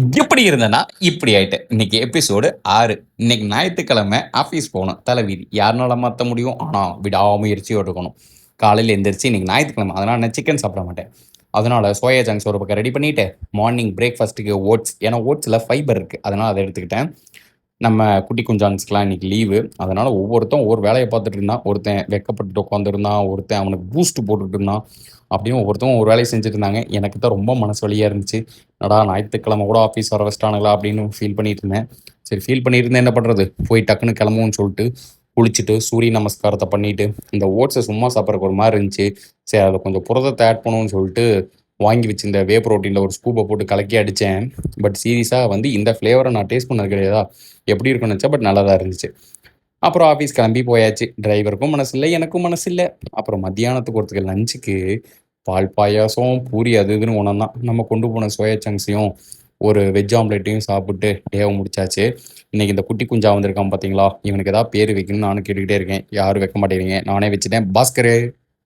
எப்படி இருந்தேன்னா, இப்படி ஆயிட்டேன். இன்னைக்கு எபிசோடு 6. இன்னைக்கு ஞாயித்துக்கிழமை ஆஃபீஸ் போணும். தலைவிதி. யாருனால மாத்த முடியும்? ஆனா, விடாமுயற்சியோட இருக்கணும். காலையில எந்திரிச்சு இன்னைக்கு ஞாயித்துக்கிழமை. அதனால நான் சிக்கன் சாப்பிட மாட்டேன். அதனால சோயா சங்க்ஸ் ஒரு பக்கம் ரெடி பண்ணிட்டு, மார்னிங் பிரேக்ஃபாஸ்ட்டுக்கு ஓட்ஸ். ஏன்னா ஓட்ஸ்ல ஃபைபர் இருக்கு. அதனால அத எடுத்துக்கிட்டேன். நம்ம குட்டி குஞ்சான்ஸ்க்குலாம் இன்னைக்கு லீவு. அதனால ஒவ்வொருத்தன் ஒவ்வொரு வேலைய பார்த்துட்டு இருந்தான். ஒருத்தன் வெட்கப்பட்டுட்டு உட்காந்துருந்தான். ஒருத்தன் அவனுக்கு பூஸ்ட் போட்டுட்டு இருந்தான். அப்படியும் ஒவ்வொருத்தவங்க ஒரு வேலைய செஞ்சுட்டு இருந்தாங்க. எனக்கு தான் ரொம்ப மனசு வலியா இருந்துச்சு. என்னடா ஞாயித்துக்கிழமை கூட ஆஃபீஸ் வர வச்சுட்டானுங்களா அப்படின்னு ஃபீல் பண்ணிட்டு இருந்தேன். சரி ஃபீல் பண்ணியிருந்தேன் என்ன பண்றது? போய் டக்குன்னு கிளம்புவோம்னு சொல்லிட்டு, குளிச்சுட்டு, சூரிய நமஸ்காரத்த பண்ணிட்டு, இந்த ஓட்ஸ சும்மா சாப்பிடறக்கு ஒரு மாரி இருந்துச்சு. சரி அதில கொஞ்சம் புரதத்த ஆட் பண்ணுவோம்னு சொல்லிட்டு, வாங்கி வச்சிருந்த வே புரோட்டீன்ல ஒரு ஸ்கூப்ப போட்டு கலக்கி அடிச்சேன். பட் சீரியஸா வந்து இந்த ஃப்ளேவர நான் டேஸ்ட் பண்ணது கிடையாதா? எப்படி இருக்கும்னு நெனச்சேன். பட் நல்லா தான் இருந்துச்சு. அப்புறம் ஆஃபீஸ் கிளம்பி போயாச்சு. டிரைவருக்கும் மனசு இல்ல, எனக்கும் மனசு இல்ல. அப்புறம் மத்தியானத்துக்கு ஒருத்தருக்கு லஞ்சுக்கு பால் பாயாசம், பூரி அது இதுன்னு ஒண்ணொண்ணா நம்ம கொண்டு போன சோயா சங்க்ஸையும், ஒரு வெஜ் ஆம்லெட்டையும் சாப்பிட்டு டேவ முடிச்சாச்சு. இன்னைக்கு இந்த குட்டி குஞ்சா வந்திருக்கான் பார்த்தீங்களா? இவனுக்கு ஏதாவது பேரு வைக்கணும்னு நானும் கேட்டுக்கிட்டே இருக்கேன். யாரும் வைக்க மாட்டேங்கிறீங்க. நானே வச்சுட்டேன். பாஸ்கரு.